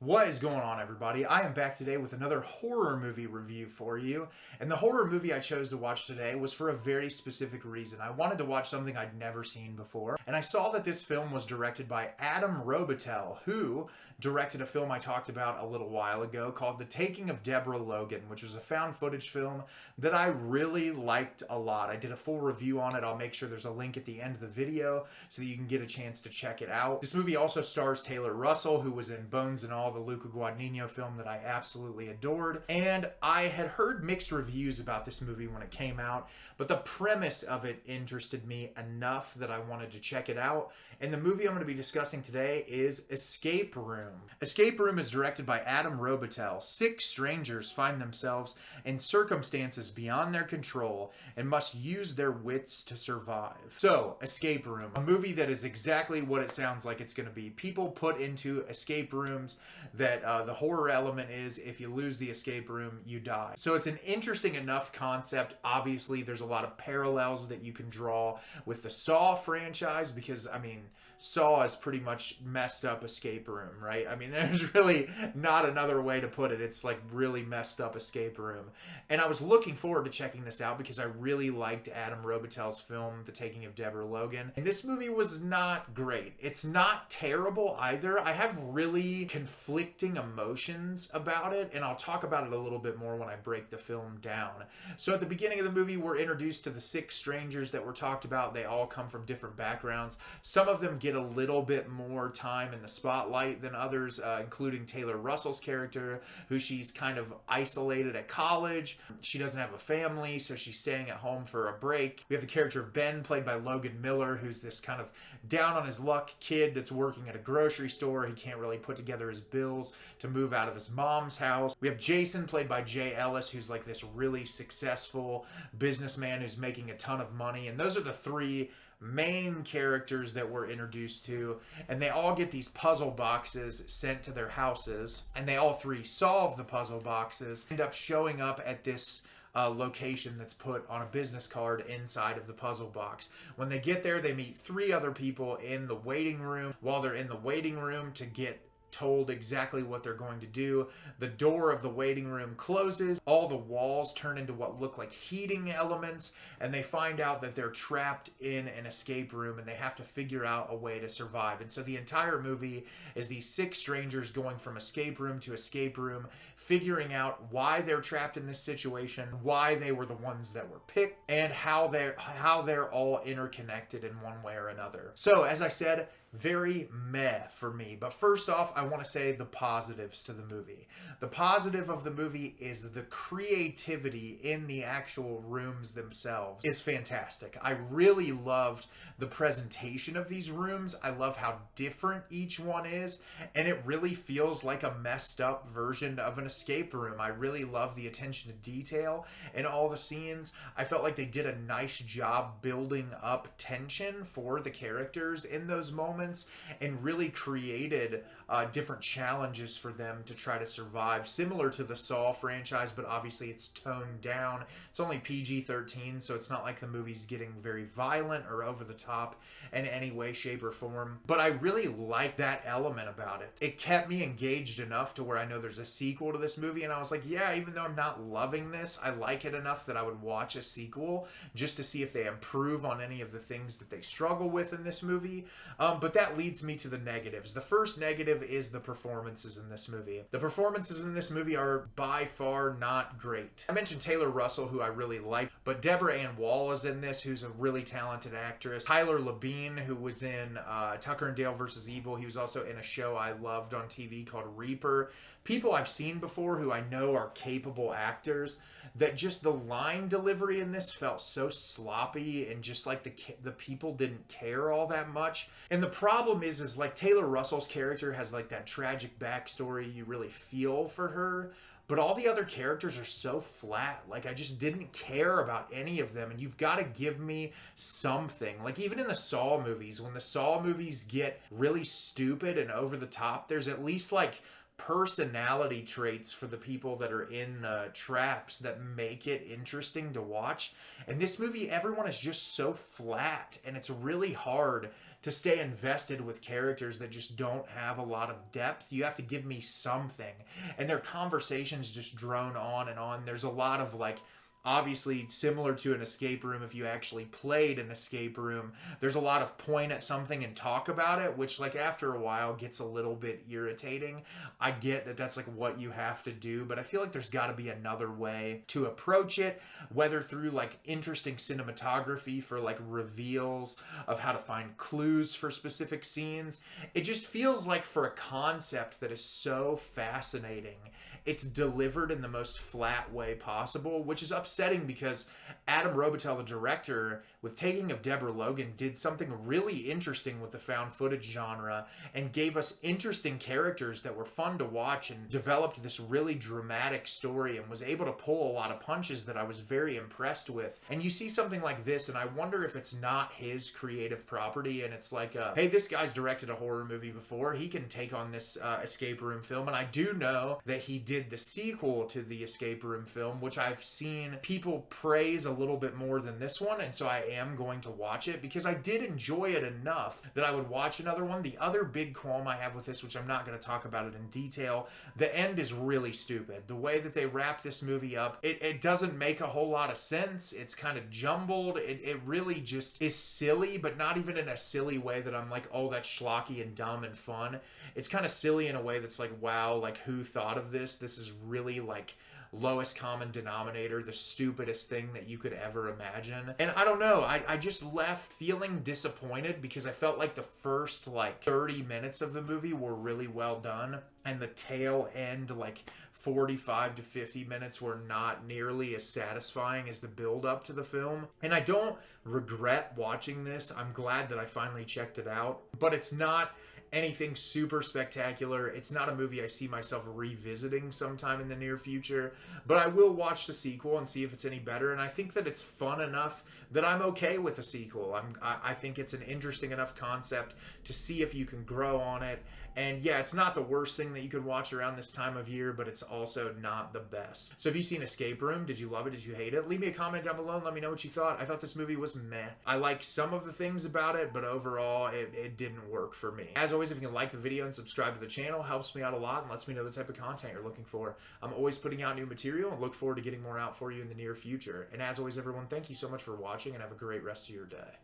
What is going on, everybody? I am back today with another horror movie review for you. And the horror movie I chose to watch today was for a very specific reason. I wanted to watch something I'd never seen before. And I saw that this film was directed by Adam Robitel, who directed a film I talked about a little while ago called The Taking of Deborah Logan, which was a found footage film that I really liked a lot. I did a full review on it. I'll make sure there's a link at the end of the video so that you can get a chance to check it out. This movie also stars Taylor Russell, who was in Bones and All, the Luca Guadagnino film that I absolutely adored. And I had heard mixed reviews about this movie when it came out, but the premise of it interested me enough that I wanted to check it out. And the movie I'm going to be discussing today is Escape Room. Escape Room is directed by Adam Robitel. 6 strangers find themselves in circumstances beyond their control and must use their wits to survive. So, Escape Room, a movie that is exactly what it sounds like it's going to be. People put into escape rooms that the horror element is if you lose the escape room, you die. So it's an interesting enough concept. Obviously, there's a lot of parallels that you can draw with the Saw franchise because, I mean, Saw is pretty much messed up escape room, right? I mean, there's really not another way to put it. It's like really messed up escape room. And I was looking forward to checking this out because I really liked Adam Robitel's film, The Taking of Deborah Logan. And this movie was not great. It's not terrible either. I have really conflicting emotions about it, and I'll talk about it a little bit more when I break the film down. So at the beginning of the movie, we're introduced to the 6 strangers that were talked about. They all come from different backgrounds. Some of them get a little bit more time in the spotlight than others, including Taylor Russell's character, who she's kind of isolated at college. She doesn't have a family, so she's staying at home for a break. We have the character of Ben, played by Logan Miller, who's this kind of down on his luck kid that's working at a grocery store. He can't really put together his bills to move out of his mom's house. We have Jason, played by Ellis, who's like this really successful businessman who's making a ton of money. And those are the 3 main characters that we're introduced to, and they all get these puzzle boxes sent to their houses, and they all 3 solve the puzzle boxes, end up showing up at this location that's put on a business card inside of the puzzle box. When they get there, they meet 3 other people in the waiting room. While they're in the waiting room to get told exactly what they're going to do, the door of the waiting room closes. All the walls turn into what look like heating elements, and they find out that they're trapped in an escape room and they have to figure out a way to survive. And so the entire movie is these 6 strangers going from escape room to escape room, figuring out why they're trapped in this situation, why they were the ones that were picked, and how they're all interconnected in one way or another. So, as I said, very meh for me. But first off, I want to say the positives to the movie. The positive of the movie is the creativity in the actual rooms themselves is fantastic. I really loved the presentation of these rooms. I love how different each one is, and it really feels like a messed up version of an escape room. I really love the attention to detail in all the scenes. I felt like they did a nice job building up tension for the characters in those moments, and really created different challenges for them to try to survive, similar to the Saw franchise, but obviously it's toned down. It's only PG-13, so it's not like the movie's getting very violent or over the top in any way, shape, or form. But I really like that element about it. It kept me engaged enough to where I know there's a sequel to this movie, and I was like, yeah, even though I'm not loving this, I like it enough that I would watch a sequel just to see if they improve on any of the things that they struggle with in this movie. But that leads me to the negatives. The first negative is the performances in this movie. The performances in this movie are by far not great. I mentioned Taylor Russell, who I really like, but Deborah Ann Woll is in this, who's a really talented actress. Tyler Labine, who was in Tucker and Dale vs. Evil. He was also in a show I loved on TV called Reaper. People I've seen before who I know are capable actors, that just the line delivery in this felt so sloppy, and just like the people didn't care all that much. And the problem is like Taylor Russell's character has like that tragic backstory. You really feel for her, but all the other characters are so flat. Like, I just didn't care about any of them, and you've got to give me something. Like, even in the Saw movies, when the Saw movies get really stupid and over the top, there's at least like personality traits for the people that are in traps that make it interesting to watch. And this movie, everyone is just so flat, and it's really hard to stay invested with characters that just don't have a lot of depth. You have to give me something. And their conversations just drone on and on. There's a lot of like, obviously similar to an escape room, if you actually played an escape room, there's a lot of point at something and talk about it, which like after a while gets a little bit irritating. I get that that's like what you have to do, but I feel like there's got to be another way to approach it, whether through like interesting cinematography for like reveals of how to find clues for specific scenes. It just feels like for a concept that is so fascinating, it's delivered in the most flat way possible, which is upsetting because Adam Robitel, the director, with Taking of Deborah Logan, did something really interesting with the found footage genre and gave us interesting characters that were fun to watch and developed this really dramatic story and was able to pull a lot of punches that I was very impressed with. And you see something like this and I wonder if it's not his creative property and it's like, hey, this guy's directed a horror movie before. He can take on this escape room film. And I do know that he did the sequel to the escape room film, which I've seen people praise a little bit more than this one, and so I am going to watch it because I did enjoy it enough that I would watch another one. The other big qualm I have with this, which I'm not going to talk about it in detail, the end is really stupid. The way that they wrap this movie up, it doesn't make a whole lot of sense. It's kind of jumbled. It really just is silly, but not even in a silly way that I'm like, oh, that's schlocky and dumb and fun. It's kind of silly in a way that's like, wow, like who thought of this? This is really like lowest common denominator, the stupidest thing that you could ever imagine. And I don't know, I just left feeling disappointed because I felt like the first like 30 minutes of the movie were really well done, and the tail end like 45 to 50 minutes were not nearly as satisfying as the build up to the film. And I don't regret watching this. I'm glad that I finally checked it out, but it's not anything super spectacular. It's not a movie I see myself revisiting sometime in the near future, but I will watch the sequel and see if it's any better. And I think that it's fun enough that I'm okay with a sequel. I think it's an interesting enough concept to see if you can grow on it. And yeah, it's not the worst thing that you could watch around this time of year, but it's also not the best. So have you seen Escape Room? Did you love it? Did you hate it? Leave me a comment down below and let me know what you thought. I thought this movie was meh. I like some of the things about it, but overall, it didn't work for me. As always, if you can like the video and subscribe to the channel, helps me out a lot and lets me know the type of content you're looking for. I'm always putting out new material and look forward to getting more out for you in the near future. And as always, everyone, thank you so much for watching and have a great rest of your day.